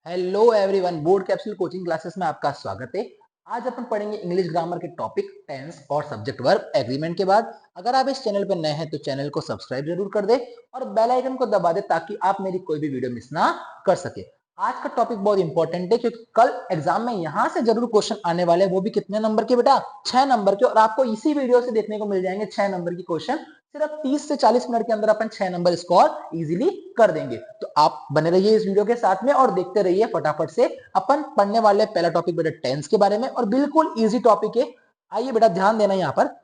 Hello everyone, board capsule coaching classes में आपका स्वागत है। आज अपन पढ़ेंगे इंग्लिश ग्रामर के टॉपिक टेंस और सब्जेक्ट वर्ब एग्रीमेंट के बाद। अगर आप इस चैनल पर नए हैं तो चैनल को सब्सक्राइब जरूर कर दे और बेल आइकन को दबा दे ताकि आप मेरी कोई भी वीडियो मिस ना कर सके। आज का टॉपिक बहुत इंपॉर्टेंट है क्योंकि कल एग्जाम में यहां से जरूर क्वेश्चन आने वाले हैं, वो भी कितने नंबर के बेटा, 6 नंबर के। और आपको इसी वीडियो से देखने को मिल जाएंगे 6 नंबर की क्वेश्चन। सिर्फ 30 से 40 मिनट के अंदर अपन 6 नंबर स्कोर इजीली कर देंगे। तो आप बने रहिए इस वीडियो के साथ में और देखते रहिए फटाफट से। अपन पढ़ने वाले पहला टॉपिक बेटा टेंस के बारे में और बिल्कुल इजी टॉपिक है। आइए बेटा ध्यान देना, यहाँ पर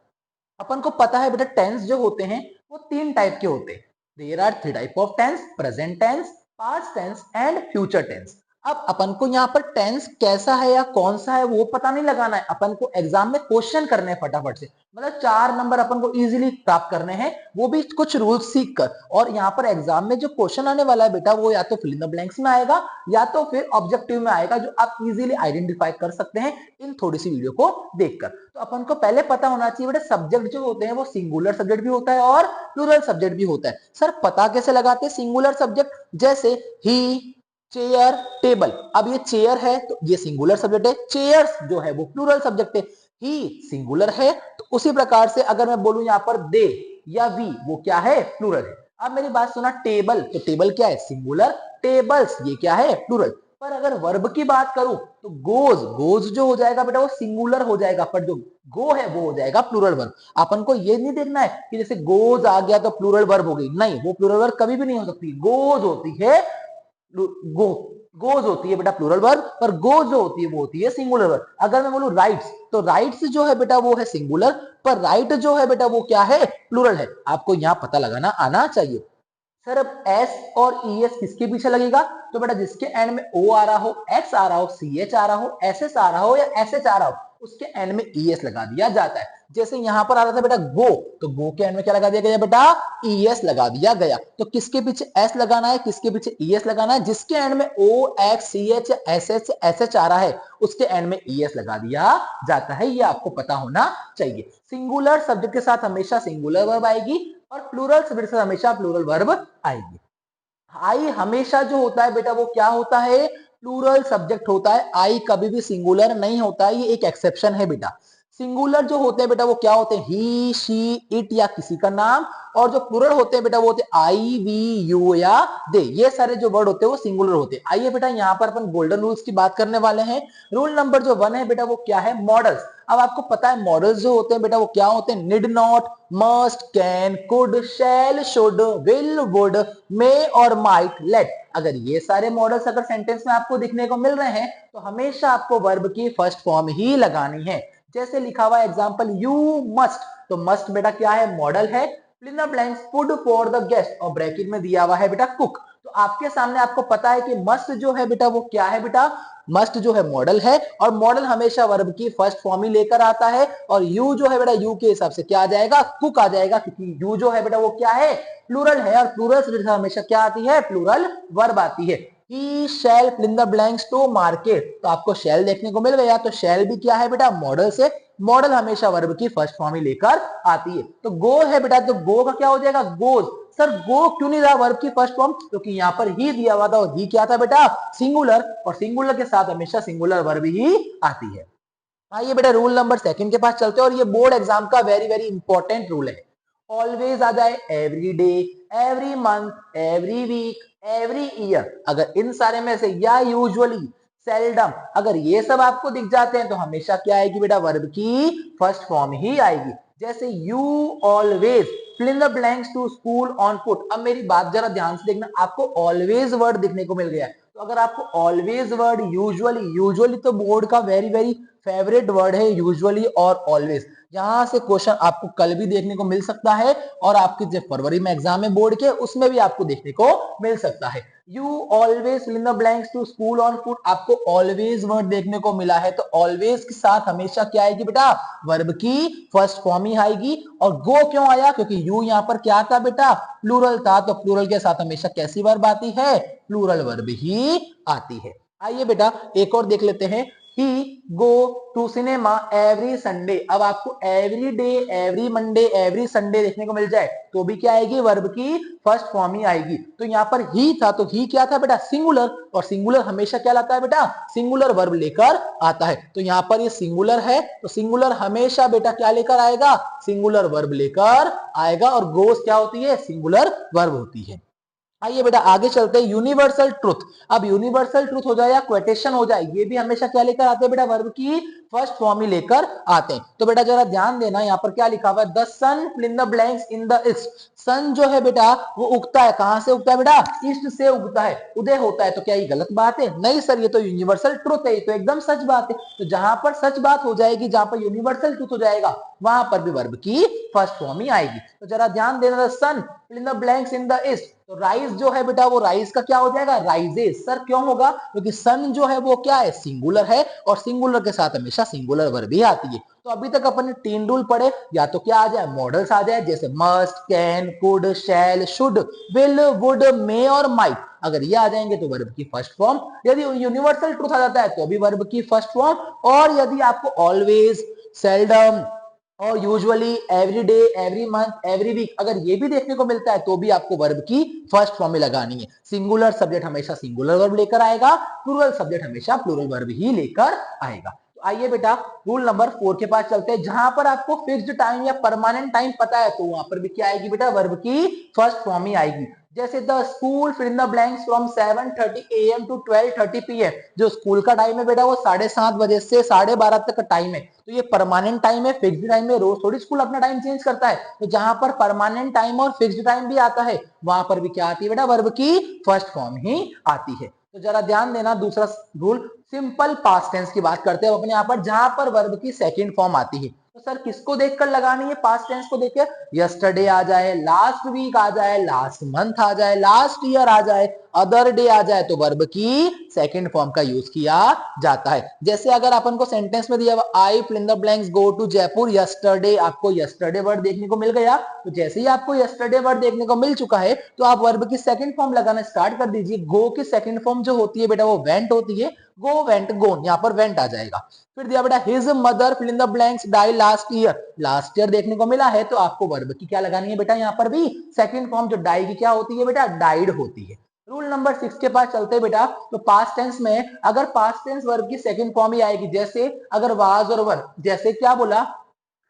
अपन को पता है बेटा टेंस जो होते हैं वो 3 टाइप के होते हैं। There are 3 type of tense: present tense, past tense and future tense. अब अपन को यहाँ पर टेंस कैसा है या कौन सा है वो पता नहीं लगाना है, अपन को एग्जाम में क्वेश्चन करने हैं फटाफट से। मतलब 4 नंबर अपन को इजीली प्राप्त करने हैं, वो भी कुछ रूल्स सीख कर। और यहाँ पर एग्जाम में जो क्वेश्चन आने वाला है बेटा वो या तो फिल इन द ब्लैंक्स में आएगा या तो फिर ऑब्जेक्टिव में आएगा, जो आप इजीली आइडेंटिफाई कर सकते हैं इन थोड़ी सी वीडियो को देखकर। तो अपन को पहले पता होना चाहिए बेटा सब्जेक्ट जो होते हैं वो सिंगुलर सब्जेक्ट भी होता है और प्लूरल सब्जेक्ट भी होता है। सर पता कैसे लगाते हैं सिंगुलर सब्जेक्ट? जैसे ही, चेयर, टेबल। अब ये चेयर है तो ये सिंगुलर सब्जेक्ट है, चेयर्स जो है वो प्लूरल सब्जेक्ट है। ही सिंगुलर है तो उसी प्रकार से अगर मैं बोलूं यहाँ पर दे या वी, वो क्या है? प्लूरल है। अब मेरी बात सुना, टेबल, तो टेबल क्या है? सिंगुलर। टेबल्स ये क्या है? प्लूरल। पर अगर वर्ब की बात करूं तो गोज, गोज जो हो जाएगा बेटा वो सिंगुलर हो जाएगा, पर जो गो है वो हो जाएगा प्लूरल वर्ब। अपन को ये नहीं देखना है कि जैसे गोज आ गया तो प्लूरल वर्ब हो गई, नहीं, वो प्लूरल वर्ब कभी भी नहीं हो सकती। गोज होती है गो, गोज होती है बेटा प्लूरल वर्ब, पर गो जो होती है वो होती है सिंगुलर वर्ब। अगर मैं बोलूं राइट्स, तो राइट्स जो है बेटा वो है सिंगुलर, पर राइट जो है बेटा वो क्या है? प्लूरल है। आपको यहां पता लगाना आना चाहिए। सर अब एस और ई एस किसके पीछे लगेगा? तो बेटा जिसके एंड में ओ आ रहा हो, एक्स आ रहा हो, सी एच आ रहा हो, एस एस आ रहा हो या एस एच आ रहा हो, उसके एंड में ई एस लगा दिया जाता है। जैसे यहां पर आ रहा था बेटा गो, तो गो के एंड में क्या लगा दिया गया बेटा? ई एस लगा दिया गया। तो किसके पीछे एस लगाना है, किसके पीछे ई एस लगाना है? जिसके एंड में O X C H S H आ रहा है उसके एंड में ई एस लगा दिया जाता है। ये आपको पता होना चाहिए। सिंगुलर सब्जेक्ट के साथ हमेशा सिंगुलर वर्ब आएगी और प्लूरल सब्जेक्ट से हमेशा प्लूरल वर्ब आएगी। आई हमेशा जो होता है बेटा वो क्या होता है? प्लूरल सब्जेक्ट होता है। आई कभी भी सिंगुलर नहीं होता है, ये एक एक्सेप्शन है बेटा। सिंगुलर जो होते हैं बेटा वो क्या होते हैं? ही, शी, इट या किसी का नाम। और जो प्लूरल होते हैं बेटा वो होते हैं आई, वी, यू या दे। ये सारे जो वर्ड होते हैं वो सिंगुलर होते हैं। आइए बेटा यहाँ पर अपन गोल्डन रूल्स की बात करने वाले हैं। रूल नंबर जो 1 है बेटा वो क्या है? मॉडल्स। अब आपको पता है मॉडल्स जो होते हैं बेटा वो क्या होते हैं? Need not, must, can, could, shall, should, will, would, may और माइट, लेट। अगर ये सारे मॉडल्स अगर सेंटेंस में आपको दिखने को मिल रहे हैं तो हमेशा आपको वर्ब की फर्स्ट फॉर्म ही लगानी है। जैसे लिखा हुआ एग्जांपल यू मस्ट, तो मस्ट बेटा क्या है? मॉडल है। Fill in the blanks food for the guest, और ब्रैकेट में दिया हुआ है बेटा कुक। तो आपके सामने आपको पता है कि मस्ट जो है बेटा वो क्या है बेटा? मस्ट जो है मॉडल है, और मॉडल हमेशा वर्ब की फर्स्ट फॉर्म ही लेकर आता है। और यू जो है बेटा यू के हिसाब से क्या आ जाएगा? कुक आ जाएगा, क्योंकि यू जो है बेटा वो क्या है? प्लूरल है, और प्लूरल से हमेशा क्या आती है? प्लूरल वर्ब आती है। He shall fill in the blanks to market, तो आपको शैल देखने को मिल गया, तो शैल भी क्या है बेटा? मॉडल से। मॉडल हमेशा वर्ब की फर्स्ट फॉर्म ही लेकर आती है। तो गो है बेटा, तो गो का क्या हो जाएगा? गोज। सर गो क्यों नहीं रहा वर्ब की फर्स्ट फॉर्म? क्योंकि यहाँ पर ही दिया हुआ था, और ही क्या था बेटा? सिंगुलर, और सिंगुलर के साथ हमेशा सिंगुलर वर्ब ही आती है। आइए बेटा रूल नंबर 2 के पास चलते हैं, और ये बोर्ड एग्जाम का वेरी वेरी इंपॉर्टेंट रूल है। ऑलवेज आ जाए every day, every month, every week, every year. अगर इन सारे में से या यूजुअली, सेल्डम, अगर ये सब आपको दिख जाते हैं तो हमेशा क्या आएगी बेटा? वर्ब की फर्स्ट फॉर्म ही आएगी। जैसे you always fill in the blanks to school on foot. अब मेरी बात जरा ध्यान से देखना, आपको ऑलवेज वर्ड दिखने को मिल गया है, तो अगर आपको ऑलवेज वर्ड, यूजुअली, यूजुअली तो बोर्ड का वेरी वेरी फेवरेट वर्ड है यूजुअली और ऑलवेज। यहां से क्वेश्चन आपको कल भी देखने को मिल सकता है, और आपके जो फरवरी में एग्जाम है बोर्ड के उसमें भी आपको देखने को मिल सकता है। You always fill in the blanks to school on foot, आपको ऑलवेज वर्ड देखने को मिला है, तो ऑलवेज के साथ हमेशा क्या आएगी बेटा? वर्ब की फर्स्ट फॉर्म ही आएगी। और गो क्यों आया? क्योंकि यू यहां पर क्या था बेटा? प्लूरल था, तो प्लूरल के साथ हमेशा कैसी वर्ब आती है? प्लूरल वर्ब ही आती है। आइए बेटा एक और देख लेते हैं। He go to cinema every Sunday. अब आपको every day, every Monday, every Sunday देखने को मिल जाए तो भी क्या आएगी, वर्ब की फर्स्ट फॉर्म ही आएगी। तो यहाँ पर ही था तो ही क्या था बेटा, सिंगुलर, और सिंगुलर हमेशा क्या लाता है बेटा, सिंगुलर वर्ब लेकर आता है। तो यहाँ पर ये सिंगुलर है तो सिंगुलर हमेशा बेटा क्या लेकर आएगा, सिंगुलर वर्ब लेकर आएगा, और गोस क्या होती है, सिंगुलर वर्ब होती है। आइए बेटा आगे चलते हैं, यूनिवर्सल ट्रुथ। अब यूनिवर्सल ट्रुथ हो जाए या क्वेटेशन हो जाए, ये भी हमेशा क्या लेकर आते हैं बेटा, वर्ब की फर्स्ट फॉर्म ही लेकर आते हैं। तो बेटा जरा ध्यान देना, यहाँ पर क्या लिखा हुआ है, the sun fill in the blanks in the east. Sun जो है बेटा वो उगता है, कहां से उगता है बेटा, ईस्ट से उगता है, उदय होता है। तो क्या ये गलत बात है, नहीं सर, ये तो यूनिवर्सल ट्रुथ है, ये तो एकदम सच बात है। तो जहां पर सच बात हो जाएगी, जहां पर यूनिवर्सल ट्रुथ हो जाएगा, वहां पर भी वर्ब की फर्स्ट फॉर्म ही आएगी। तो जरा ध्यान देना, the sun fill in the blanks in the east, तो राइज जो है बेटा वो राइज का क्या हो जाएगा, राइजेस। सर क्यों होगा, क्योंकि सन जो है वो क्या है, सिंगुलर है, और सिंगुलर के साथ हमेशा सिंगुलर वर्ब ही आती है। तो अभी तक अपन ने 3 रूल पढ़े, या तो क्या आ जाए, मॉडल्स आ जाए, जैसे must, can, could, shall, should, will, would, may और माइट। अगर ये आ जाएंगे तो वर्ब की फर्स्ट फॉर्म। यदि यूनिवर्सल ट्रूथ आ जाता है तो भी वर्ब की फर्स्ट फॉर्म। और यदि आपको ऑलवेज, सेल्डम और usually, every day, every month, every week, अगर ये भी देखने को मिलता है तो भी आपको वर्ब की फर्स्ट फॉर्म में लगानी है। सिंगुलर सब्जेक्ट हमेशा सिंगुलर वर्ब लेकर आएगा, प्लूरल सब्जेक्ट हमेशा प्लूरल वर्ब ही लेकर आएगा। तो आइए बेटा रूल नंबर 4 के पास चलते हैं, जहां पर आपको फिक्स्ड टाइम या परमानेंट टाइम पता है तो वहां पर भी क्या आएगी बेटा, वर्ब की फर्स्ट फॉर्म ही आएगी। जैसे the school fill in the blanks from 7:30 AM to 12:30 PM। जो स्कूल का टाइम है बेटा वो 7:30 बजे से 12:30 तक का टाइम है। तो ये परमानेंट टाइम है, फिक्स्ड टाइम है, रोज थोड़ी स्कूल अपना टाइम चेंज करता है। तो जहां पर परमानेंट टाइम और फिक्स्ड टाइम भी आता है वहां पर भी क्या आती है बेटा, वर्ब की फर्स्ट फॉर्म ही आती है। तो जरा ध्यान देना, दूसरा रूल, सिंपल पास्ट टेंस की बात करते हैं अपने यहाँ पर, जहां पर वर्ब की सेकंड फॉर्म आती है। तो सर किसको देखकर लगानी है, पास्ट टेंस को देखकर, यस्टरडे आ जाए, लास्ट वीक आ जाए, लास्ट मंथ आ जाए, लास्ट ईयर आ जाए, अदर डे आ जाए, तो वर्ब की सेकंड फॉर्म का यूज किया जाता है। जैसे अगर अपन को सेंटेंस में दिया I fill in the blanks go to Jaipur yesterday, आपको यस्टरडे वर्ड देखने को मिल गया। तो जैसे ही आपको यस्टरडे वर्ड देखने को मिल चुका है तो आप वर्ब की सेकंड फॉर्म लगाना स्टार्ट कर दीजिए। गो की सेकंड फॉर्म जो होती है बेटा वो वेंट होती है, गो वेंट गोन, यहाँ पर वेंट आ जाएगा। फिर दिया बेटा his mother fill in the blanks die last year, last year देखने को मिला है तो आपको वर्ब की क्या लगानी है बेटा, यहाँ पर भी सेकंड फॉर्म जो डाई की क्या होती है बेटा, डाइड होती है। रूल नंबर 6 के पास चलते बेटा, तो पास्ट टेंस में अगर पास्ट टेंस वर्ब की सेकंड फॉर्म ही आएगी, जैसे अगर वाज और वर, जैसे क्या बोला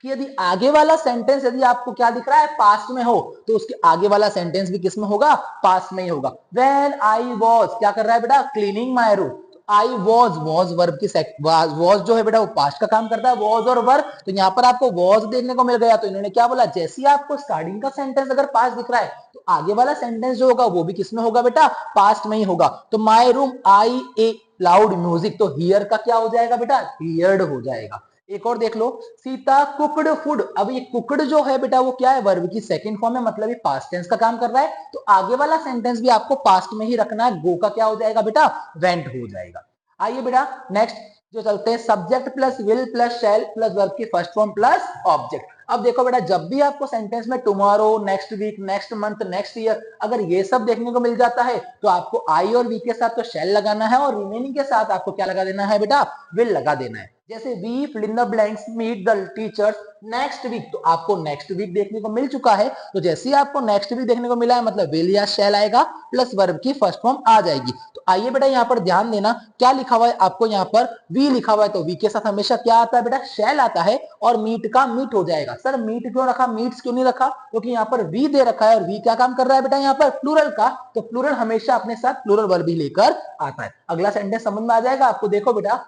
कि यदि आगे वाला सेंटेंस यदि आपको क्या दिख रहा है, पास्ट में हो, तो उसके आगे वाला सेंटेंस भी किस में होगा, पास्ट में ही होगा। व्हेन आई वाज, क्या कर रहा है बेटा, cleaning my room, I was verb की वॉज जो है बेटा वो पास्ट का काम करता है, वॉज और वर्ब। तो यहाँ पर आपको वॉज देखने को मिल गया, तो इन्होंने क्या बोला, जैसे ही आपको स्टार्टिंग का सेंटेंस अगर पास्ट दिख रहा है तो आगे वाला सेंटेंस जो होगा वो भी किसमें होगा बेटा, पास्ट में ही होगा। तो my room I A loud music, तो हियर का क्या हो जाएगा बेटा, हियर्ड हो जाएगा। एक और देख लो, सीता कुकड फूड, अब ये कुकड जो है बेटा वो क्या है, वर्ब की सेकंड फॉर्म है, मतलब ये पास्ट टेंस का काम कर रहा है। तो आगे वाला सेंटेंस भी आपको पास्ट में ही रखना है, गो का क्या हो जाएगा बेटा, वेंट हो जाएगा। आइए बेटा नेक्स्ट जो चलते हैं, subject plus will plus shall plus verb की फर्स्ट फॉर्म प्लस ऑब्जेक्ट। अब देखो बेटा जब भी आपको सेंटेंस में tomorrow, next week, next month, next year, अगर ये सब देखने को मिल जाता है तो आपको आई और वी के साथ तो शैल लगाना है, और रिमेनिंग के साथ आपको क्या लगा देना है बेटा, विल लगा देना है। जैसे we fill in the blanks meet the teachers next week, तो आपको नेक्स्ट वीक देखने को मिल चुका है, तो जैसे ही आपको नेक्स्ट वीक देखने को मिला है मतलब विल या शैल आएगा प्लस वर्ब की फर्स्ट फॉर्म आ जाएगी। तो आइए बेटा यहाँ पर ध्यान देना, क्या लिखा हुआ है आपको, यहाँ पर वी लिखा हुआ है, तो वी के साथ हमेशा क्या आता है बेटा, शैल आता है, और मीट का मीट हो जाएगा। सर मीट क्यों रखा, मीट्स क्यों नहीं रखा, क्योंकि यहाँ पर वी दे रखा है, और वी क्या काम कर रहा है बेटा, यहाँ पर प्लूरल का, तो प्लूरल हमेशा अपने साथ प्लूरल वर्ब ही लेकर आता है। अगला सेंटेंस समझ में आ जाएगा आपको, देखो बेटा,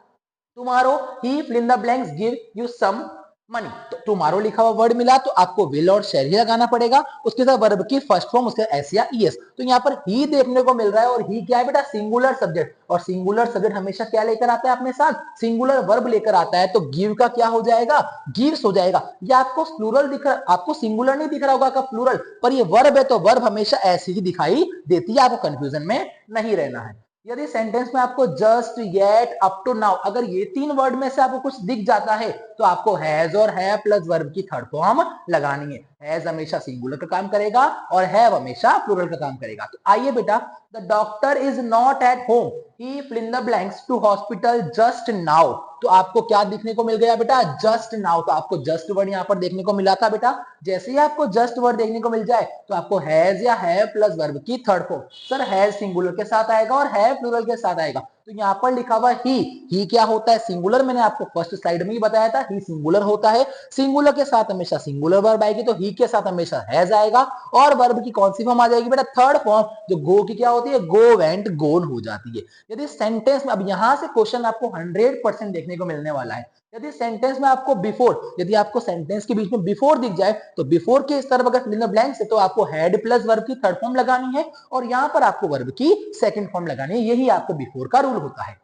टुमारो ही fill in the blanks give you some money, तो टुमारो लिखा हुआ वर्ड मिला तो आपको विल और शैल ही लगाना पड़ेगा, उसके साथ वर्ब की फर्स्ट फॉर्म उसके एस या ईएस। तो यहाँ पर ही देखने को मिल रहा है, और ही क्या है बेटा, सिंगुलर सब्जेक्ट, और सिंगुलर सब्जेक्ट हमेशा क्या लेकर आता है अपने साथ, सिंगुलर वर्ब लेकर आता है। तो गिव का क्या हो जाएगा, गिव्स हो जाएगा। ये आपको प्लूरल दिख रहा, आपको सिंगुलर नहीं दिख रहा होगा का प्लूरल, पर ये वर्ब है तो वर्ब हमेशा ऐसी ही दिखाई देती है, आपको कंफ्यूजन में नहीं रहना है। यदि सेंटेंस में आपको just, yet, up to now, अगर ये 3 वर्ड में से आपको कुछ दिख जाता है तो आपको हैज और हैव प्लस वर्ब की थर्ड फॉर्म लगानी है। हैज हमेशा सिंगुलर का काम करेगा और हैव हमेशा प्लूरल का काम करेगा। तो आइए बेटा, the doctor is not at home, he fill in the blanks to hospital just now. तो आपको क्या दिखने को मिल गया बेटा, जस्ट नाउ। तो आपको जस्ट वर्ड यहाँ पर देखने को मिला था बेटा। जैसे ही आपको जस्ट वर्ड देखने को मिल जाए तो आपको हैज या हैव प्लस वर्ब की third form, sir has singular के साथ आएगा और हैव प्लूरल के साथ आएगा। तो यहाँ पर लिखा हुआ ही क्या होता है, सिंगुलर। मैंने आपको फर्स्ट स्लाइड में ही बताया था, ही सिंगुलर होता है। सिंगुलर के साथ हमेशा सिंगुलर वर्ब आएगी, तो ही के साथ हमेशा हैज आएगा। और वर्ब की कौन सी फॉर्म आ जाएगी बेटा, थर्ड फॉर्म, जो गो की क्या होती है, गो वेंट गोन हो जाती है। यदि सेंटेंस में, अब यहां से क्वेश्चन आपको 100% देखने को मिलने वाला है। यदि सेंटेंस में आपको बिफोर, यदि आपको सेंटेंस के बीच में बिफोर दिख जाए तो बिफोर के इस तरफ अगर फिल इन द ब्लैंक्स है तो आपको हैड प्लस वर्ब की थर्ड फॉर्म लगानी है और यहां पर आपको वर्ब की सेकंड फॉर्म लगानी है। यही आपको बिफोर का रूल होता है।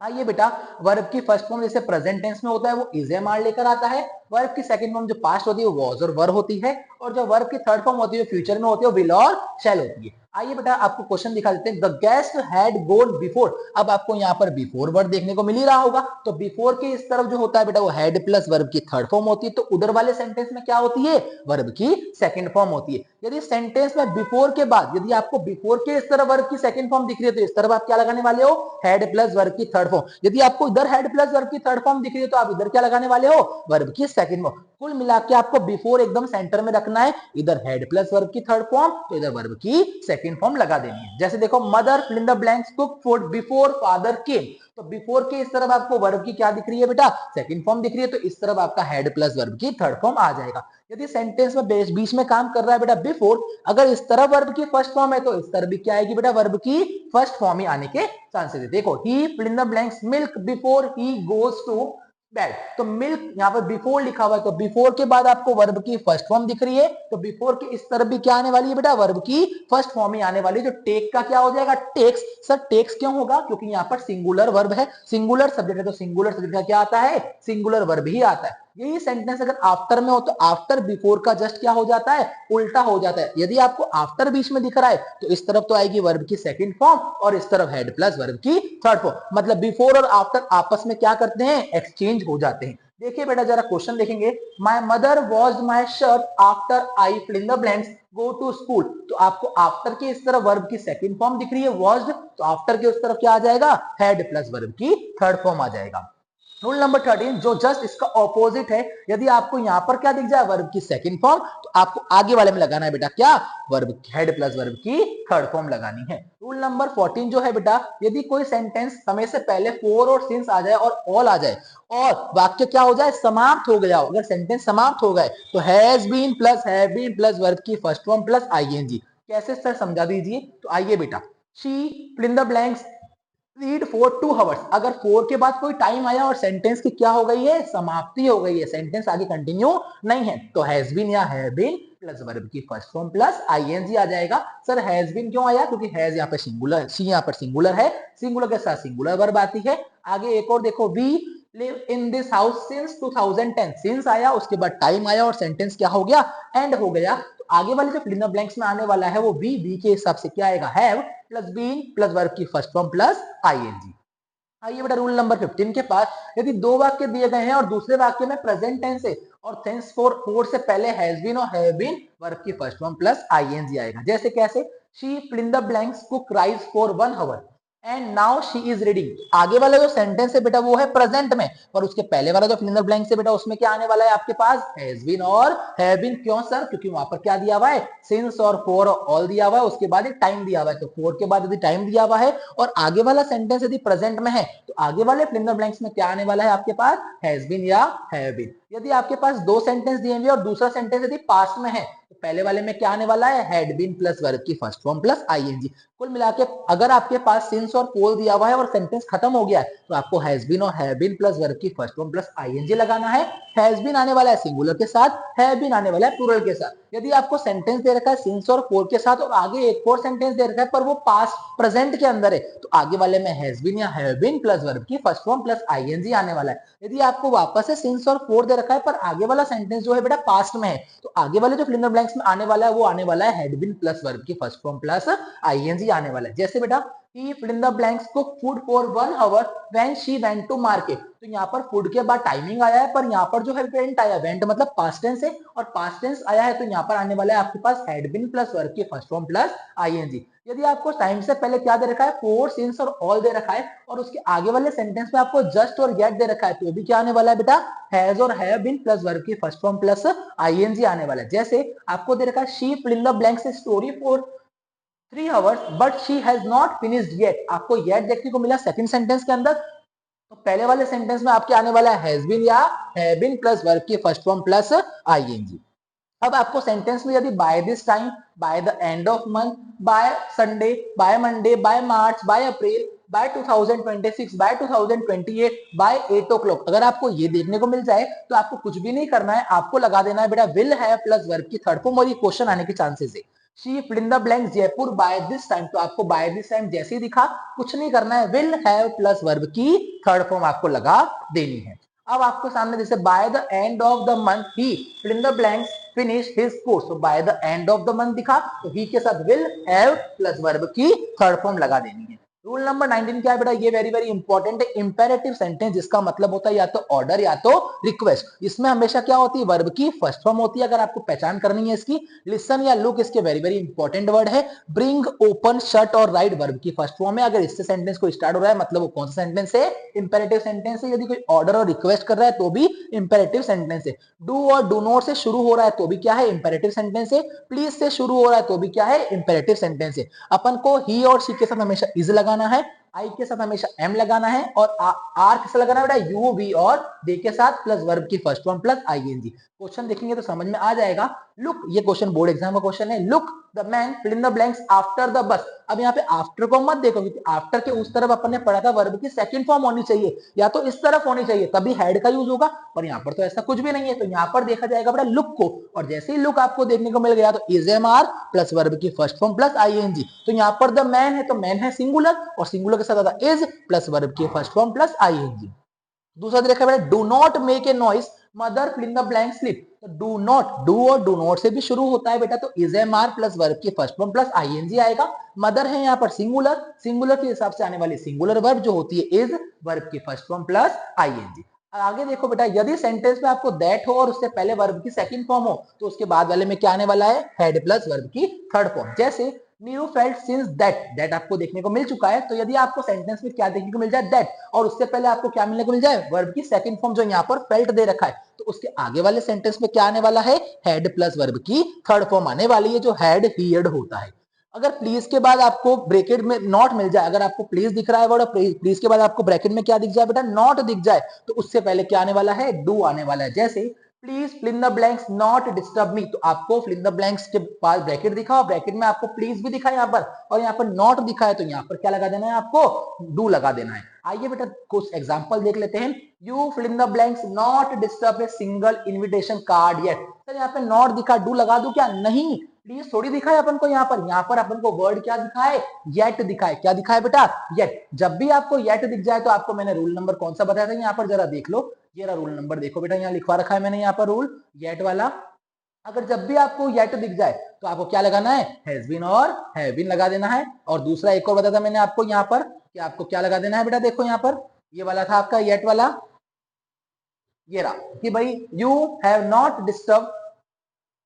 आइए बेटा, वर्ब की फर्स्ट फॉर्म जैसे प्रेजेंट टेंस में होता है वो इज एम आर लेकर आता है। वर्ब की सेकंड फॉर्म जो पास्ट होती है वो वॉज और वर होती है। और जो वर्ब की थर्ड फॉर्म होती है फ्यूचर में होती है वो विल और शैल होती है। आइए बेटा, आपको क्वेश्चन दिखा देते हैं। The guest had gone before. अब आपको यहाँ पर बिफोर वर्ड देखने को मिल ही रहा होगा। तो बिफोर के इस तरफ जो होता है बेटा वो हैड प्लस वर्ब की थर्ड फॉर्म होती है। तो उधर वाले सेंटेंस में क्या होती है, वर्ब की सेकंड फॉर्म होती है। यदि सेंटेंस में बिफोर के बाद यदि आपको बिफोर के इस तरफ वर्ब की सेकंड फॉर्म दिख रही है तो इस तरफ आप क्या लगाने वाले हो, हैड प्लस वर्ब की थर्ड फॉर्म। यदि आपको इधर हैड प्लस वर्ब की थर्ड फॉर्म दिख रही है तो आप इधर क्या लगाने वाले हो, वर्ब की सेकंड फॉर्म। कुल मिला के आपको बिफोर एकदम सेंटर में रखना है। इधर हेड प्लस वर्ब की थर्ड फॉर्म तो इधर वर्ब की सेकंड फॉर्म लगा देनी है। जैसे देखो, mother fill in the blanks cook food before father came. तो बिफोर के इस तरफ आपको वर्ब की क्या दिख रही है बेटा, सेकंड फॉर्म दिख रही है। तो इस तरफ आपका हेड प्लस वर्ब की थर्ड फॉर्म आ जाएगा। यदि सेंटेंस में बीच में काम कर रहा है बेटा बिफोर, अगर इस तरफ वर्ब की फर्स्ट फॉर्म है तो इस तरफ भी क्या आएगी बेटा, वर्ब की फर्स्ट फॉर्म ही आने के चांसेस है। देखो, he fill in the blanks milk before he goes to bed. तो मिल्क यहाँ पर बिफोर लिखा हुआ है तो बिफोर के बाद आपको वर्ब की फर्स्ट फॉर्म दिख रही है। तो बिफोर के इस तरफ भी क्या आने वाली है बेटा, वर्ब की फर्स्ट फॉर्म ही आने वाली है। जो टेक का क्या हो जाएगा, टेक्स। सर टेक्स क्यों होगा, क्योंकि यहाँ पर सिंगुलर वर्ब है, सिंगुलर सब्जेक्ट है। तो सिंगुलर सब्जेक्ट का क्या आता है, सिंगुलर वर्ब ही आता है। यही सेंटेंस अगर आफ्टर में हो तो आफ्टर बिफोर का जस्ट क्या हो जाता है, उल्टा हो जाता है। यदि आपको आफ्टर बीच में दिख रहा है तो इस तरफ तो आएगी वर्ब की सेकंड फॉर्म और इस तरफ हेड प्लस वर्ब की थर्ड फॉर्म। मतलब बिफोर और आफ्टर आपस में क्या करते हैं, एक्सचेंज हो जाते हैं। देखिए बेटा, जरा क्वेश्चन देखेंगे। My mother wash my shirt after I fill in the blanks go to school. तो आपको आफ्टर के इस तरफ वर्ब की सेकंड फॉर्म दिख रही है वॉश्ड, तो आफ्टर के उस तरफ क्या आ जाएगा, हेड प्लस वर्ब की थर्ड फॉर्म आ जाएगा। रूल नंबर 13, जो जस्ट इसका ऑपोजिट है। यदि आपको यहां पर क्या दिख जाए, वर्ब की सेकंड फॉर्म, तो आपको आगे वाले में लगाना है बेटा क्या, वर्ब हेड प्लस वर्ब की थर्ड फॉर्म लगानी है। रूल नंबर 14 जो है बेटा, यदि कोई सेंटेंस समय से पहले फोर और सिंस आ जाए और ऑल आ जाए और वाक्य क्या हो जाए, समाप्त हो गया हो, अगर सेंटेंस समाप्त हो गए तो has been plus have been plus verb की फर्स्ट फॉर्म प्लस आईएनजी। कैसे सर समझा दीजिए। तो आइए बेटा, she fill in the blanks read for 2 hours. अगर 4 के बाद कोई टाइम आया और सेंटेंस की क्या हो गई है, समाप्ति हो गई है, सेंटेंस आगे कंटिन्यू नहीं है, तो हैज बीन या हैव बीन प्लस वर्ब की फर्स्ट फॉर्म प्लस आईएनजी आ जाएगा। सर हैज बीन क्यों आया, क्योंकि हैज यहाँ पे सिंगुलर, सी यहाँ पर सिंगुलर है, सिंगुलर के साथ सिंगुलर वर्ब आती है। आगे एक और देखो, we live in this house since 2010। Since आया, उसके बाद टाइम आया और सेंटेंस क्या हो गया, एंड हो गया। तो आगे वाले जो फिल इन द ब्लैंक्स में आने वाला है वो वी के हिसाब से क्या आएगा, have plus been plus verb की फर्स्ट फॉर्म प्लस आईएनजी। आइए बेटा, रूल नंबर 15 के पास, यदि दो वाक्य दिए गए हैं और दूसरे वाक्य में प्रेजेंट टेंस है और टेंस फोर से पहले हैज बीन और हैव बीन, वर्ब की फर्स्ट फॉर्म प्लस आईएनजी आएगा। जैसे कैसे, she fill in the blanks cook rice for 1 hour and now she is reading. आगे वाला जो सेंटेंस है बेटा वो है प्रेजेंट में, पर उसके पहले वाला जो फिल इन द ब्लैंक्स है बेटा उसमें क्या आने वाला है आपके पास, हैज बीन और हैव बीन। क्यों सर, क्योंकि वहां पर क्या दिया हुआ है, सिंस और फॉर और ऑल दिया हुआ है, उसके बाद एक टाइम दिया हुआ है। तो फॉर के बाद यदि टाइम दिया हुआ है और आगे वाला सेंटेंस यदि प्रेजेंट में है तो आगे वाले फिल इन द ब्लैंक्स में क्या आने वाला है आपके पास, हैज बीन या हैव बीन। यदि आपके पास दो सेंटेंस दिए हुए और दूसरा सेंटेंस यदि पास्ट में है तो पहले वाले में क्या आने वाला है, हैड बीन प्लस वर्ब की फर्स्ट फॉर्म प्लस आईएनजी। कुल मिला के अगर आपके पास सिंस और फॉर दिया हुआ है और सेंटेंस खत्म हो गया है तो आपको हैज बीन और हैव बीन प्लस वर्ब की फर्स्ट फॉर्म प्लस आईएनजी लगाना है। हैज बीन आने वाला है सिंगुलर के साथ, हैव बीन आने वाला है प्लूरल के साथ। यदि आपको सेंटेंस दे रखा है सिंस और फॉर के साथ और आगे एक और सेंटेंस दे रखा है पर वो पास्ट प्रेजेंट के अंदर है तो आगे वाले में हैज बीन या हैव बीन प्लस वर्ब की फर्स्ट फॉर्म प्लस आईएनजी आने वाला है। यदि आपको वापस से सिंस और फॉर दे रखा है पर आगे वाला सेंटेंस जो है बेटा पास्ट में है तो आगे वाले जो फिल इन द ब्लैंक्स में आने वाला है वो आने वाला है हैड बीन प्लस वर्ब की फर्स्ट फॉर्म प्लस आईएनजी आने वाला है। जैसे बेटा, he fill in the blanks cook food for 1 hour when she went to market. तो यहाँ पर फूड के बाद टाइमिंग आया है, पर यहाँ पर जो है वेंट आया, वेंट मतलब पास्ट टेंस है और पास्ट टेंस आया है, तो यहाँ पर आने वाला है आपके पास हैड बीन प्लस वर्ब की फर्स्ट फॉर्म प्लस आईएनजी। यदि आपको टाइम से पहले क्या दे रखा है, फोर, सिंस और ऑल दे रखा है, और उसके आगे वाले सेंटेंस में आपको जस्ट और येट दे रखा है, तो भी क्या आने वाला है बेटा, हैज और हैव बीन प्लस वर्ब की फर्स्ट फॉर्म प्लस आईएनजी आने वाला है। जैसे आपको दे रखा है she fill in the blanks story for 3 hours but she has not finished yet. आपको येट देखने को मिला सेकंड सेंटेंस के अंदर, तो पहले वाले सेंटेंस में आपके आने वाला है हैज बीन या हैव बीन प्लस वर्ब की फर्स्ट फॉर्म प्लस आईएनजी। अब आपको सेंटेंस में यदि by this time, by the end of month, by Sunday, by Monday, by March, by April, by 2026, by 2028, by 8 o'clock, अगर आपको ये देखने को मिल जाए तो आपको कुछ भी नहीं करना है, आपको लगा देना है बेटा विल हैव प्लस वर्ब की थर्ड फॉर्म, और ये क्वेश्चन आने के चांसेस है। She fill in the blanks Jaipur by this time, तो आपको बाय दिस टाइम जैसे ही दिखा कुछ नहीं करना है, विल हैव प्लस वर्ब की थर्ड फॉर्म आपको लगा देनी है। अब आपको सामने जैसे by the end of the month he fill in the blanks finish his course, तो by the end of the month दिखा तो ही के साथ विल हैव प्लस वर्ब की थर्ड फॉर्म लगा देनी है। रूल नंबर 19 क्या है बेटा, ये वेरी वेरी इंपॉर्टेंट है, इंपेरेटिव सेंटेंस जिसका मतलब होता है या तो ऑर्डर या तो रिक्वेस्ट। इसमें हमेशा क्या होती है, वर्ब की फर्स्ट फॉर्म होती है। अगर आपको पहचान करनी है इसकी, लिसन या लुक इसके वेरी वेरी इंपॉर्टेंट वर्ड है। ब्रिंग, ओपन, शट और राइट वर्ब की फर्स्ट फॉर्म है। अगर इससे सेंटेंस को स्टार्ट हो रहा है मतलब वो कौन सा सेंटेंस है, इंपेरेटिव सेंटेंस है। यदि कोई ऑर्डर और रिक्वेस्ट कर रहा है तो भी इंपेरेटिव सेंटेंस है। डू और डू नॉट से शुरू हो रहा है तो भी क्या है, इंपेरेटिव सेंटेंस है। प्लीज से शुरू हो रहा है तो भी क्या है, इंपेरेटिव सेंटेंस है। अपन को ही और शी के साथ हमेशा इज लगाना है, आई के साथ हमेशा एम लगाना है, और आर के साथ लगाना है बेटा यू, वी और दे के साथ प्लस वर्ब की first form plus ING. Question देखेंगे तो समझ में आ जाएगा। लुक, ये क्वेश्चन बोर्ड एग्जाम का क्वेश्चन है। Look the man fill in the blanks after the bus. अब यहाँ पे आफ्टर को मत देखो, क्योंकि आफ्टर के उस तरफ अपन ने पढ़ा था वर्ब की सेकंड फॉर्म होनी चाहिए, या तो इस तरफ होनी चाहिए तभी हेड का यूज होगा, पर यहाँ पर तो ऐसा कुछ भी नहीं है। तो यहाँ पर देखा जाएगा बेटा लुक को, और जैसे ही लुक आपको देखने को मिल गया तो is am are plus verb की फर्स्ट फॉर्म प्लस आईएनजी। तो यहाँ पर द मैन है तो मैन है सिंगुलर, और सिंगुलर के साथ आता इज प्लस वर्ब की फर्स्ट फॉर्म प्लस आईएनजी। दूसरा देखा बेटा do not make a noise mother fill in the blank sleep. तो डू नॉट, डू और डू नॉट से भी शुरू होता है बेटा, तो is am are plus verb की फर्स्ट फॉर्म प्लस आईएनजी आएगा। मदर है यहाँ पर सिंगुलर, सिंगुलर के हिसाब से आने वाली सिंगुलर वर्ब जो होती है इज वर्ब की फर्स्ट फॉर्म प्लस आईएनजी। आगे देखो बेटा, यदि सेंटेंस में आपको दैट हो और उससे पहले वर्ब की सेकंड फॉर्म हो तो उसके बाद वाले में क्या आने वाला है, हैड प्लस वर्ब की थर्ड फॉर्म। जैसे new felt since that, that आपको देखने को मिल चुका है, तो यदि आपको सेंटेंस में क्या देखने को मिल जाए, दैट, और उससे पहले आपको क्या मिलने को मिल जाए, वर्ब की सेकंड फॉर्म जो यहाँ पर फेल्ट दे रखा है, तो उसके आगे वाले सेंटेंस में क्या आने वाला है, हैड प्लस वर्ब की थर्ड फॉर्म आने वाली है, जो हैड हियर्ड होता है। अगर प्लीज के बाद आपको ब्रैकेट में नॉट मिल जाए, अगर आपको प्लीज दिख रहा है वर्ड, प्लीज के बाद आपको ब्रैकेट में क्या दिख जाए बेटा, नॉट दिख जाए, तो उससे पहले क्या आने वाला है, डू आने वाला है। जैसे please fill in the blanks not disturb me, तो आपको फिल इन द ब्लैंक्स के पास ब्रैकेट दिखा और ब्रैकेट में आपको प्लीज भी दिखा यहाँ पर, और यहाँ पर नॉट दिखा है, तो यहाँ पर क्या लगा देना है, आपको डू लगा देना है। आइए बेटा कुछ एग्जांपल देख लेते हैं। You fill in the blanks not disturb a single invitation card yet. Sir यहाँ पे नॉट दिखा, डू लगा दूं क्या, नहीं, प्लीज थोड़ी दिखा है अपन को, यहाँ पर अपन को वर्ड क्या दिखा है, येट दिखा है। क्या दिखा है बेटा, येट। जब भी आपको येट दिख जाए तो आपको मैंने रूल नंबर कौन सा बताया था, यहाँ पर जरा देख लो, ये रहा रूल नंबर, देखो बेटा यहाँ लिखवा रखा है मैंने यहाँ पर रूल येट वाला। अगर जब भी आपको येट दिख जाए तो आपको क्या लगाना है, हैज बीन और हैव बीन लगा देना है। और दूसरा एक और बताया था मैंने आपको यहाँ पर कि आपको क्या लगा देना है बेटा, देखो यहाँ पर ये वाला था आपका येट वाला, ये रहा कि भाई you have not disturb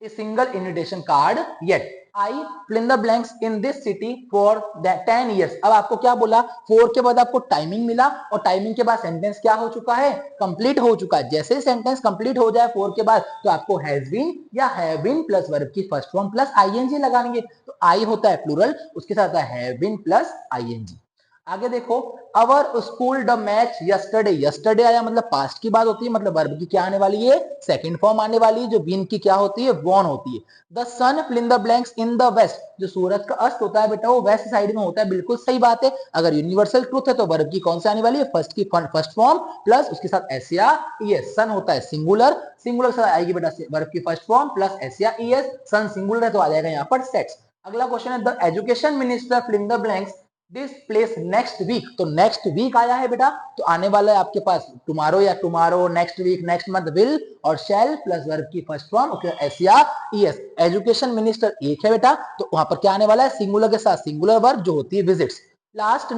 a single invitation card yet. I fill in the blanks in this city for 10 years. अब आपको क्या बोला, 4 के बाद आपको टाइमिंग मिला, और टाइमिंग के बाद सेंटेंस क्या हो चुका है, कंप्लीट हो चुका है। जैसे सेंटेंस कंप्लीट हो जाए 4 के बाद तो आपको हैज बीन या हैव बीन प्लस वर्ब की फर्स्ट फॉर्म प्लस आईएनजी लगाएंगे। तो आई होता है प्लूरल, उसके साथ है हैव बीन प्लस आईएनजी। आगे देखो, our school the match yesterday, yesterday आया मतलब पास्ट की बात होती है, मतलब वर्ब की क्या आने वाली है, सेकंड फॉर्म आने वाली है, जो बीन की क्या होती है, वॉन होती है। The sun fill in the blanks in the west, जो सूरज का अस्त होता है बेटा वो वेस्ट साइड में होता है, बिल्कुल सही बात है। अगर यूनिवर्सल ट्रूथ है तो वर्ब की कौन सी आने वाली है, फर्स्ट की फर्स्ट फॉर्म प्लस उसके साथ एस या ईएस। सन होता है सिंगुलर, सिंगुलर के साथ आएगी बेटा वर्ब की फर्स्ट फॉर्म प्लस एस या ईएस, सन सिंगुलर है तो आ जाएगा यहाँ पर सेक्स। अगला क्वेश्चन है the education minister fill in the blanks this place next week, तो नेक्स्ट वीक आया है बेटा, तो आने वाला है आपके पास टुमारो या tomorrow, next week, next month, will और शैल प्लस वर्ब की फर्स्ट फॉर्म एस या ईएस। एजुकेशन मिनिस्टर एक है बेटा, तो वहां पर क्या आने वाला है, सिंगुलर के साथ सिंगुलर वर्ब जो होती है विजिट्स। लास्ट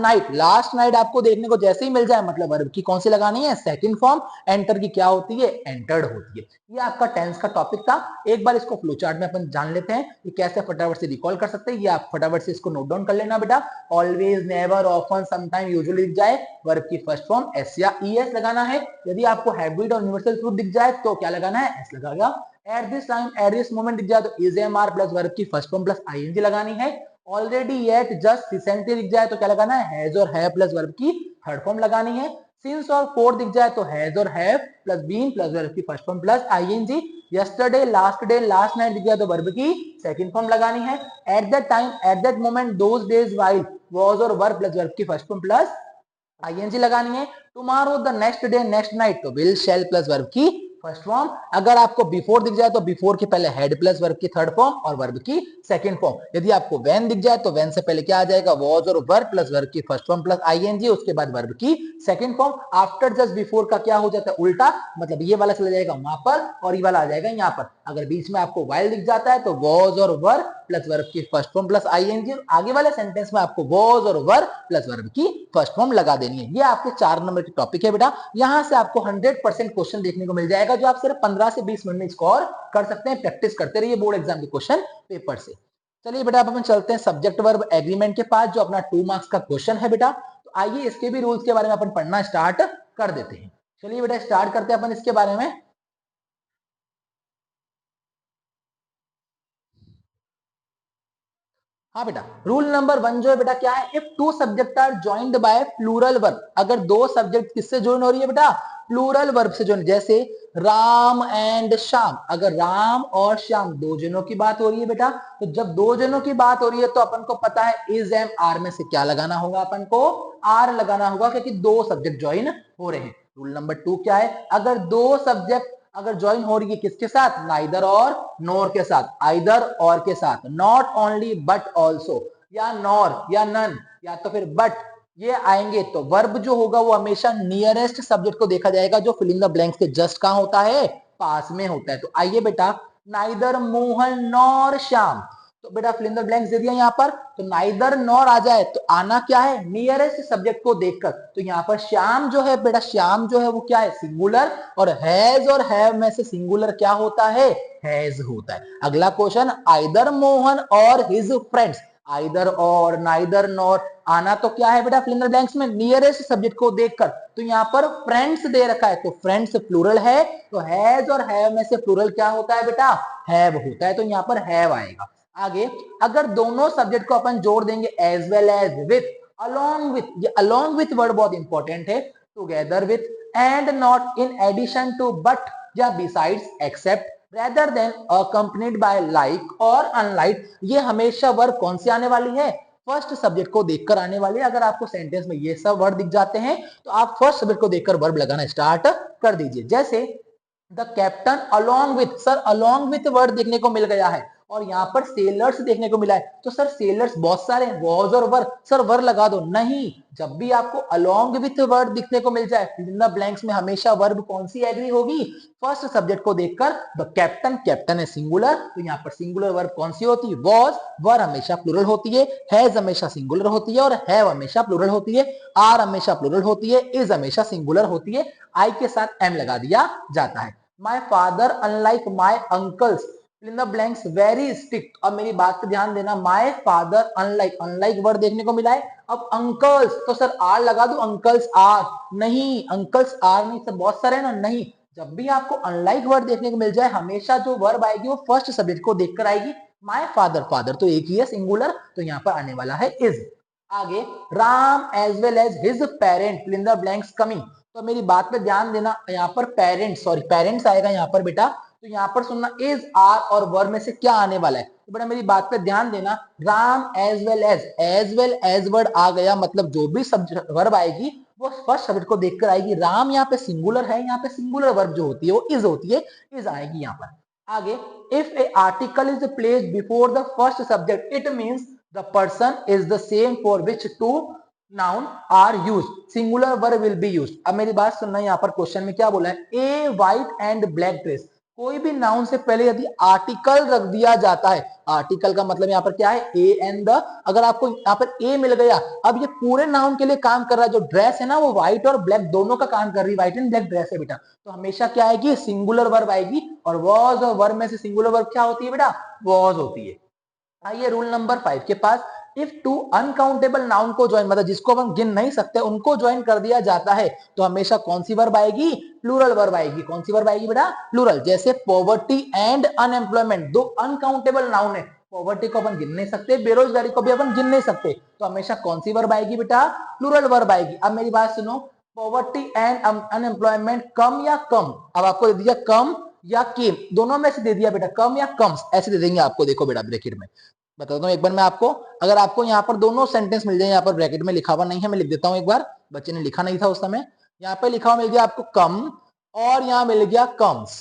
नाइट आपको देखने को जैसे ही मिल जाए मतलब वर्ब की कौन सी लगानी है, सेकंड फॉर्म। एंटर की क्या होती है, एंटर्ड होती है। ये आपका टेंस का टॉपिक था। एक बार इसको फ्लो चार्ट में अपन जान लेते हैं कि कैसे फटाफट से रिकॉल कर सकते हैं। ये आप फटाफट से इसको नोट डाउन कर लेना बेटा। Always, never, often, sometime, usually दिख जाए वर्ब की फर्स्ट फॉर्म एस या ईएस लगाना है। यदि आपको हैबिट और यूनिवर्सल ट्रूथ दिख जाए तो क्या लगाना है, एस लगाएगा। At this time, at this moment दिख जाए तो is am are plus verb की फर्स्ट फॉर्म प्लस आईएनजी लगानी है। ऑलरेडी, येट, जस्ट, रिसेंटली दिख जाए तो क्या लगाना है, हैज और हैव प्लस वर्ब की थर्ड फॉर्म लगानी है। सिंस और फोर दिख जाए तो हैज और have plus been plus verb की first form plus ING. Yesterday, last day, last night दिख जाए तो वर्ब की सेकंड फॉर्म लगानी है। At that time, at that moment, those days, while, was और वर प्लस वर्ब की फर्स्ट फॉर्म प्लस आईएनजी लगानी है। Tomorrow, the next day, next night तो विल, शैल प्लस वर्ब की फर्स्ट फॉर्म। अगर आपको बिफोर दिख जाए तो बिफोर के पहले हेड प्लस वर्ब की थर्ड फॉर्म और वर्ब की सेकंड फॉर्म। यदि आपको व्हेन दिख जाए तो व्हेन से पहले क्या आ जाएगा, वाज और वर प्लस वर्ब की फर्स्ट फॉर्म प्लस आईएनजी, उसके बाद वर्ब की second form. After just before का क्या हो जाता है, उल्टा, मतलब ये वाला चला जाएगा वहां पर और ये वाला आ जाएगा यहाँ पर। अगर बीच में आपको वाइल दिख जाता है तो वाज और वर प्लस वर्ब की फर्स्ट फॉर्म प्लस आईएनजी, आगे वाले सेंटेंस में आपको वाज और वर प्लस वर्ब की फर्स्ट फॉर्म लगा देनी है। ये आपके 4 नंबर के टॉपिक है बेटा। यहां से आपको 100% क्वेश्चन देखने को मिल जाएगा जो आप सिर्फ 15 से 20 मिनट में स्कोर कर सकते हैं। प्रैक्टिस करते रहिए बोर्ड एग्जाम के क्वेश्चन पेपर से। चलिए बेटा, अब हम चलते हैं सब्जेक्ट वर्ब एग्रीमेंट के पास, जो अपना 2 मार्क्स का क्वेश्चन है बेटा। तो आइए इसके भी रूल्स के बारे में अपन पढ़ना स्टार्ट कर देते हैं। चलिए बेटा, स्टार्ट करते हैं अपन इसके बारे में। हाँ बेटा, रूल नंबर 1 जो है बेटा क्या है, if two subject are joined by plural verb, अगर दो सब्जेक्ट किससे ज्वाइन हो रही है बेटा, प्लूरल वर्ब से ज्वाइन। जैसे राम एंड श्याम, अगर राम और श्याम दो जनों की बात हो रही है बेटा, तो जब दो जनों की बात हो रही है तो अपन को पता है इज एम आर में से क्या लगाना होगा, अपन को आर लगाना होगा, क्योंकि दो सब्जेक्ट ज्वाइन हो रहे हैं। रूल नंबर 2 क्या है, अगर दो सब्जेक्ट अगर ज्वाइन हो रही है किसके साथ, नाइदर और नोर के साथ, आइदर और के साथ, नॉट ओनली बट ऑल्सो, या नॉर या नन या तो फिर बट, ये आएंगे तो वर्ब जो होगा वो हमेशा नियरेस्ट सब्जेक्ट को देखा जाएगा, जो फिल इन द ब्लैंक्स के जस्ट कहां होता है, पास में होता है। तो आइए बेटा, नाइदर मोहन नॉर श्याम, तो बेटा फिल इन द ब्लैंक्स दे दिया यहाँ पर, तो नाइदर नॉर आ जाए तो आना क्या है, नियरेस्ट सब्जेक्ट को देखकर। तो यहाँ पर श्याम जो है बेटा, श्याम जो है वो क्या है, सिंगुलर, और हैज और हैव में से सिंगुलर क्या होता है, हैज होता है। अगला क्वेश्चन, आइदर मोहन और हिज फ्रेंड्स, आइदर और, नाइदर नॉर, आना तो क्या है बेटा, फिल इन द ब्लैंक्स में नियरेस्ट सब्जेक्ट को देखकर। तो यहाँ पर फ्रेंड्स दे रखा है तो फ्रेंड्स प्लूरल है, तो हैज और हैव में से प्लूरल क्या होता है बेटा, हैव होता है, तो यहाँ पर हैव आएगा। आगे, अगर दोनों सब्जेक्ट को अपन जोड़ देंगे as well as, with, along with, ये अलोंग विथ वर्ड बहुत इंपॉर्टेंट है, together with, and, not, in addition to, but, या besides, except, rather than, accompanied by, like और unlike, ये हमेशा वर्ब कौन सी आने वाली है, फर्स्ट सब्जेक्ट को देखकर आने वाली है। अगर आपको सेंटेंस में ये सब वर्ड दिख जाते हैं तो आप फर्स्ट सब्जेक्ट को देखकर वर्ब लगाना स्टार्ट कर दीजिए। जैसे the captain along with, sir along with word देखने को मिल गया है, और यहाँ पर सेलर्स देखने को मिला है, तो सर सेलर्स बहुत सारे हैं, वॉज और वर, सर वर लगा दो, नहीं। जब भी आपको अलोंग विथ वर्ड दिखने को मिल जाए, फिल इन द ब्लैंक्स में हमेशा वर्ब कौन सी एग्री होगी, फर्स्ट सब्जेक्ट को देखकर। द कैप्टन, कैप्टन है सिंगुलर, तो यहाँ पर सिंगुलर वर्ब कौन सी होती है, वॉज, वर हमेशा प्लूरल होती है, हैज हमेशा सिंगुलर होती है, और हैव हमेशा प्लूरल होती है, आर हमेशा प्लूरल होती है, इज हमेशा सिंगुलर होती है, आई के साथ एम लगा दिया जाता है। My father, unlike my uncles, fill in the blanks, very strict। अब मेरी बात पे ध्यान देना, my father, unlike, unlike word देखने को मिला है। अब uncles, तो सर आर लगा दो, uncles are, नहीं uncles are नहीं, सर बहुत सारे ना, नहीं। जब भी आपको अनलाइक वर्ड देखने को मिल जाए, हमेशा जो वर्ब आएगी वो फर्स्ट सब्जेक्ट को देखकर आएगी। माय फादर, फादर तो एक ही है सिंगुलर, तो यहाँ पर आने वाला है इज। आगे, Ram as well as his parent, fill in the blanks coming, तो मेरी बात पे ध्यान देना, यहाँ पर पेरेंट्स, सॉरी पेरेंट्स आएगा यहाँ पर बेटा, तो यहाँ पर सुनना इज, आर और वर्ब में से क्या आने वाला है, तो बेटा मेरी बात पे ध्यान देना, Ram as well as word आ गया, मतलब जो भी वर्ब आएगी वो फर्स्ट सब्जेक्ट को देखकर आएगी। राम यहाँ पे सिंगुलर है, यहाँ पे सिंगुलर वर्ब जो होती है वो इज होती है, इज आएगी यहाँ पर। आगे, if a article is placed before the first subject, it means the person is the same for which two noun are use, singular verb will be use. अब मेरी बात सुनना, यहाँ पर क्वेश्चन में क्या बोला है, a white and black dress, कोई भी नाउन से पहले यदि आर्टिकल रख दिया जाता है, आर्टिकल का मतलब यहाँ पर क्या है, ए एंड द, अगर आपको यहाँ पर ए मिल गया, अब ये पूरे नाउन के लिए काम कर रहा है। जो ड्रेस है ना वो व्हाइट और ब्लैक दोनों का काम कर रही है, व्हाइट एंड ब्लैक ड्रेस है बेटा, तो हमेशा क्या आएगी, सिंगुलर वर्ब आएगी। और वॉज और वर्ब में से सिंगुलर वर्ब क्या होती है बेटा, वॉज होती है। आइए रूल नंबर 5 के पास, इफ टू अनकाउंटेबल नाउन को ज्वाइन, मतलब जिसको हम गिन नहीं सकते उनको ज्वाइन कर दिया जाता है, तो हमेशा कौन सी वर्ब आएगी, प्लूरल वर्ब आएगी। कौन सी वर्ब आएगी बेटा, प्लूरल। जैसे पॉवर्टी एंड अनएम्प्लॉयमेंट, दो अनकाउंटेबल नाउन है, पॉवर्टी को अपन गिन नहीं सकते, बेरोजगारी को भी अपन गिन नहीं सकते, तो हमेशा कौन सी वर्ब आएगी बेटा, प्लूरल वर्ब आएगी। अब मेरी बात सुनो, पॉवर्टी एंड अनएम्प्लॉयमेंट कम या कम, अब आपको दे दिया कम या केम, दोनों में से दे दिया बेटा, कम या कम्स, ऐसे दे देंगे आपको। देखो बेटा ब्रैकेट में बताता हूँ एक बार मैं आपको, अगर आपको यहाँ पर दोनों सेंटेंस मिल जाए, यहाँ पर ब्रैकेट में लिखा हुआ नहीं है, मैं लिख देता हूँ एक बार, बच्चे ने लिखा नहीं था उस समय, यहाँ पे लिखा हुआ मिल गया आपको कम, और यहाँ मिल गया कम्स।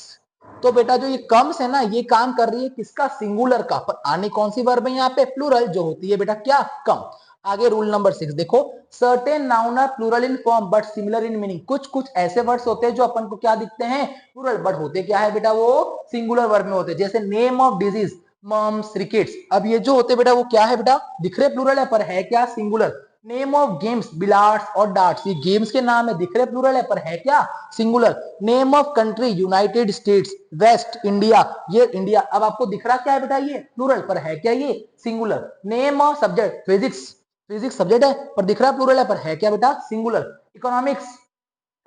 तो बेटा जो ये कम्स है ना, ये काम कर रही है किसका, सिंगुलर का, पर आने कौन सी वर्ब है यहाँ पे, प्लूरल, जो होती है बेटा क्या, कम। आगे रूल नंबर 6 देखो, certain noun are plural in form but similar in meaning, कुछ कुछ ऐसे वर्ड्स होते हैं जो अपन को क्या दिखते हैं, प्लूरल, बट होते क्या है बेटा, वो सिंगुलर वर्ब में होते हैं। जैसे name of disease, mumps, rickets, अब ये जो होते बेटा वो क्या है बेटा, दिख रहे प्लूरल है पर है क्या, सिंगुलर। नेम ऑफ गेम्स, बिलार्ड्स और डार्ट्स, ये गेम्स के नाम है, दिख रहे प्लूरल है पर है क्या, singular. Name of country, United states, waste India, ये इंडिया, अब आपको दिख रहा क्या है बेटा, ये प्लूरल पर है क्या, ये singular. Name of subject, physics, physics subject है पर दिख रहा प्लूरल है पर है क्या बेटा, singular. Economics,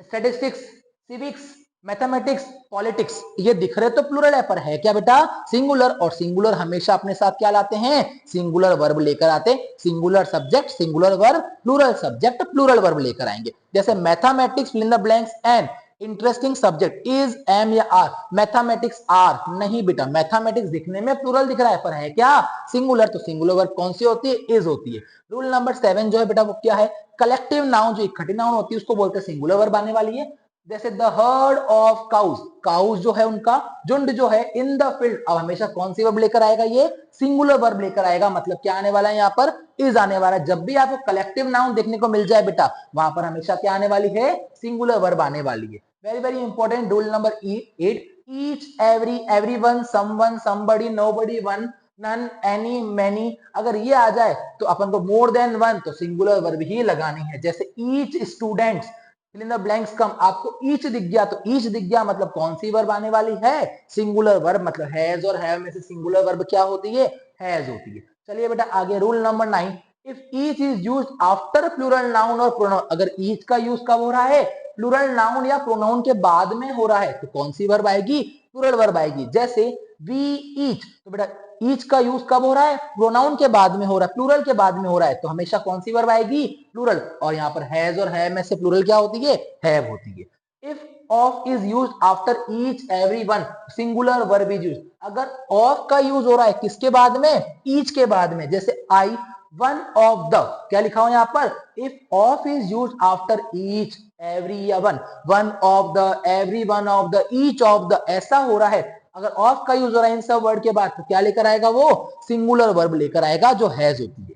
statistics, civics, mathematics, politics, ये दिख रहे तो प्लूरल है पर है क्या बेटा, सिंगुलर। और सिंगुलर हमेशा अपने साथ क्या लाते हैं, सिंगुलर वर्ब लेकर आते, singular subject singular verb, plural subject plural verb लेकर आएंगे। जैसे mathematics fill in the blanks and interesting subject is, am या आर, मैथमेटिक्स आर, नहीं बेटा, मैथमेटिक्स दिखने में प्लूरल दिख रहा है पर है क्या, सिंगुलर, तो सिंगुलर वर्ब कौन सी होती है, इज होती है। रूल नंबर 7 जो है बेटा वो क्या है, कलेक्टिव नाउन, जो इकट्ठी नाउन होती है उसको बोलते हैं सिंगुलर वर्ब आने वाली है। जैसे the herd of cows, cows जो है उनका झुंड जो है, इन द फील्ड, अब हमेशा कौन सी वर्ब लेकर आएगा, ये सिंगुलर वर्ब लेकर आएगा, मतलब क्या आने वाला है यहाँ पर, इज आने वाला है। जब भी आपको कलेक्टिव नाउन देखने को मिल जाए बेटा, वहां पर हमेशा क्या आने वाली है, सिंगुलर वर्ब आने वाली है। Very very important rule number 8, each, every, everyone, someone, somebody, nobody, one, none, any, many, अगर ये आ जाए तो अपन को मोर देन वन, तो सिंगुलर वर्ब ही लगानी है। जैसे each students, fill in the blanks come, आपको ईच दिख गया तो ईच दिख गया, मतलब कौन सी वर्ब आने वाली है, सिंगुलर वर्ब, मतलब हैज और हैव में से सिंगुलर वर्ब क्या होती है, हैज होती है। चलिए बेटा आगे rule number 9, if each is used after plural noun और प्रोनाउन, अगर ईच का यूज कब हो रहा है, प्लूरल नाउन या प्रोनाउन के बाद में हो रहा है, तो कौन सी वर्ब आएगी, प्लूरल वर्ब आएगी। जैसे वी ईच, तो बेटा ईच का यूज कब हो रहा है, प्रोनाउन के बाद में हो रहा है, प्लूरल के बाद में हो रहा है, तो हमेशा कौन सी वर्ब आएगी, प्लूरल। और यहाँ पर हैज और हैव में से प्लूरल क्या होती है, हैव होती है। If of is used after each every one, singular verb is used, अगर ऑफ का यूज हो रहा है किसके बाद में, ईच के बाद में। जैसे आई वन ऑफ द, क्या लिखा हुआ यहाँ पर, if of is used after each every one, one of the, every one of the, each of the, ऐसा हो रहा है, अगर ऑफ का यूज हो रहा है इन सब वर्ड के बाद, तो क्या लेकर आएगा वो, सिंगुलर वर्ब लेकर आएगा जो हैज होती है।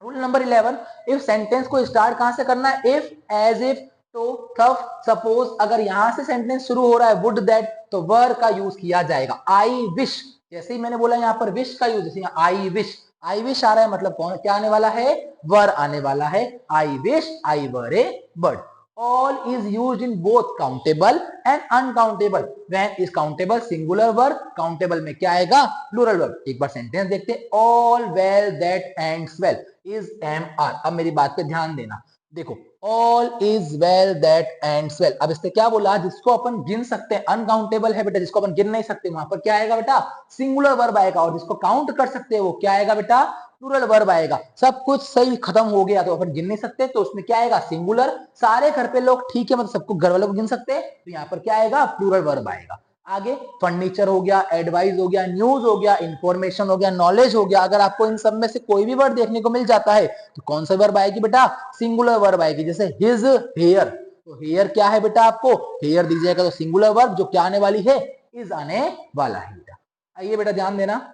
रूल नंबर 11, इफ सेंटेंस को स्टार्ट कहां से करना है, इफ, एज इफ, तो, तब, सपोज, अगर यहां से सेंटेंस शुरू हो रहा है वुड दैट, तो वर का यूज किया जाएगा। आई विश, जैसे ही मैंने बोला यहाँ पर विश का यूज, जैसे आई विश, आई विश आ रहा है मतलब कौन क्या आने वाला है, वर आने वाला है। I wish, I were A bird. all is used in both countable and uncountable, when is countable singular verb, countable में क्या आएगा, plural verb। एक बार सेंटेंस देखते हैं, all well that ends well is am are, अब मेरी बात पे ध्यान देना, देखो all is well that ends well, अब इससे क्या बोला, जिसको अपन गिन सकते हैं, अनकाउंटेबल है बेटा, जिसको अपन गिन नहीं सकते वहां पर क्या आएगा बेटा, सिंगुलर वर्ब आएगा, और जिसको काउंट कर सकते हैं वो क्या आएगा बेटा, प्लूरल वर्ब आएगा। सब कुछ सही खत्म हो गया तो अपन गिन नहीं सकते, तो उसमें क्या आएगा, सिंगुलर। सारे घर पे लोग ठीक है, मतलब सबको घर वालों को गिन सकते हैं, तो यहाँ पर क्या आएगा, प्लूरल वर्ब आएगा। आगे फर्नीचर हो गया, एडवाइस हो गया, न्यूज हो गया, इंफॉर्मेशन हो गया, नॉलेज हो गया, अगर आपको इन सब में से कोई भी वर्ड देखने को मिल जाता है तो कौन सा वर्ब आएगी बेटा, सिंगुलर वर्ब आएगी। जैसे हिज हेयर, तो हेयर क्या है बेटा, आपको हेयर दिख जाएगा, तो सिंगुलर वर्ब जो क्या आने वाली है, इज आने वाला है बेटा। आइए बेटा ध्यान देना,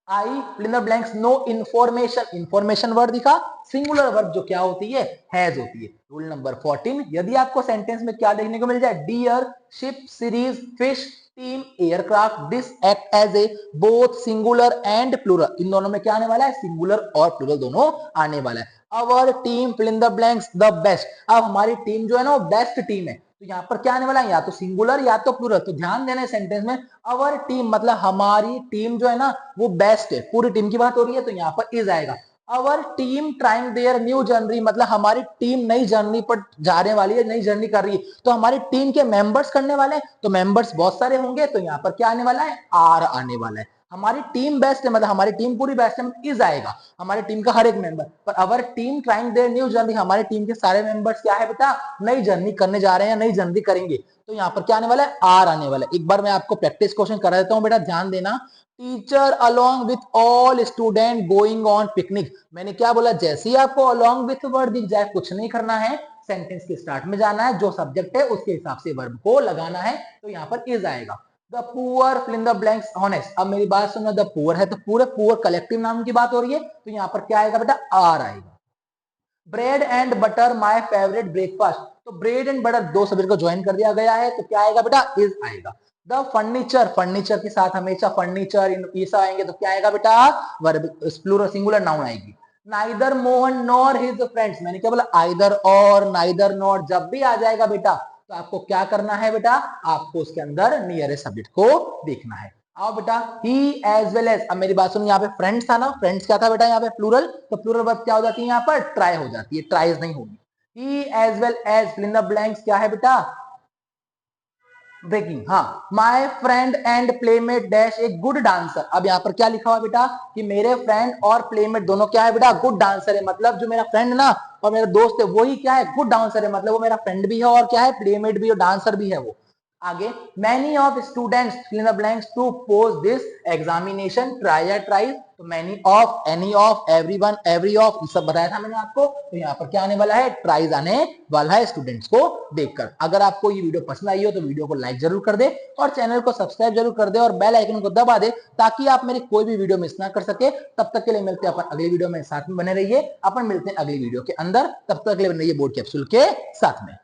I fill in the blanks, no information, information word दिखा, सिंगुलर वर्ब जो क्या होती है, हैज होती है। रूल नंबर 14, यदि आपको सेंटेंस में क्या देखने को मिल जाए, deer, sheep, series, fish, team aircraft, this act as a both singular and plural, इन दोनों में क्या आने वाला है, सिंगुलर और प्लूरल दोनों आने वाला है। Our team fill in the blanks the best, अब हमारी टीम जो है ना वो बेस्ट टीम है, तो यहाँ पर क्या आने वाला है, या तो सिंगुलर या तो प्लूरल, तो ध्यान देना सेंटेंस में अवर टीम मतलब हमारी टीम जो है ना वो बेस्ट है, पूरी टीम की बात हो रही है, तो यहाँ पर इज आएगा। Our team trying their new journey मतलब हमारी टीम नई जर्नी पर जाने वाली है, नई जर्नी कर रही है, तो हमारी टीम के मेंबर्स करने वाले हैं, तो मेंबर्स बहुत सारे होंगे, तो यहाँ पर क्या आने वाला है, आर आने वाला है। हमारी टीम बेस्ट है मतलब हमारी टीम पूरी बेस्ट है, इज आएगा हमारी टीम का हर एक मेंबर, पर our team trying their new journey हमारी टीम के सारे मेंबर्स क्या है बेटा, नई जर्नी करने जा रहे हैं, नई जर्नी करेंगे, तो यहाँ पर क्या आने वाला है, आर आने वाला है। एक बार मैं आपको प्रैक्टिस क्वेश्चन करा देता हूँ बेटा, ध्यान देना। Teacher along with all student going on picnic, मैंने क्या बोला, जैसे ही आपको अलोंग विथ वर्ड दिख जाए कुछ नहीं करना है, सेंटेंस के स्टार्ट में जाना है, जो सब्जेक्ट है उसके हिसाब से वर्ब को लगाना है, तो यहाँ पर इज आएगा। The poor fill in the blanks honest, अब मेरी बात सुनो, द पुअर है तो पूरे पुअर कलेक्टिव नाम की बात हो रही है, तो यहाँ पर क्या आएगा बेटा, आर आएगा। Bread and butter my favourite breakfast, तो ब्रेड एंड बटर दो सब्जेक्ट को ज्वाइन कर दिया गया है, तो क्या आएगा बेटा, इज आएगा। द फर्नीचर, फर्नीचर के साथ हमेशा फर्नीचर ये सब आएंगे, तो क्या आएगा बेटा, वर्ब प्लूरल सिंगुलर नाउन आएगी। Neither Mohan nor his friends, मैंने क्या बोला, आइदर और नाइदर नॉट जब भी आ जाएगा बेटा, तो आपको क्या करना है बेटा, आपको उसके अंदर नियरेस्ट सब्जेक्ट को देखना है। आओ बेटा, ही एज वेल एज, अब मेरी बात सुनो, यहाँ पे फ्रेंड्स था ना, फ्रेंड्स क्या था बेटा, यहाँ पे प्लूरल, तो प्लूरल वर्ब क्या हो जाती है यहाँ पर, ट्राई हो जाती है, ट्राइज नहीं होगी। He as well as fill in the blanks क्या है बेटा, ब्रेकिंग, हाँ, my friend and playmate dash a good dancer, अब यहाँ पर क्या लिखा हुआ बेटा, कि मेरे फ्रेंड और प्लेमेट दोनों क्या है बेटा, गुड डांसर है, मतलब जो मेरा फ्रेंड ना और मेरा दोस्त है वही क्या है, गुड डांसर है, मतलब वो मेरा फ्रेंड भी है और क्या है, प्लेमेट भी और डांसर भी है वो। आगे, many of students fill in the blanks to pass this examination, try या ट्राई, तो many of, any of, everyone, every of, ये सब बताया था मैंने आपको, तो यहाँ पर क्या आने वाला है, ट्राइज आने वाला है स्टूडेंट्स को देखकर। अगर आपको ये वीडियो पसंद आई हो तो वीडियो को लाइक जरूर कर दे और चैनल को सब्सक्राइब जरूर कर दे और बेल आइकन को दबा दे, ताकि आप मेरी कोई भी वीडियो मिस ना कर सके। तब तक के लिए मिलते हैं अपन अगली वीडियो में, साथ में बने रहिए, अपन मिलते हैं अगली वीडियो के अंदर, तब तक के लिए बने रहिए बोर्ड कैप्सूल के साथ में।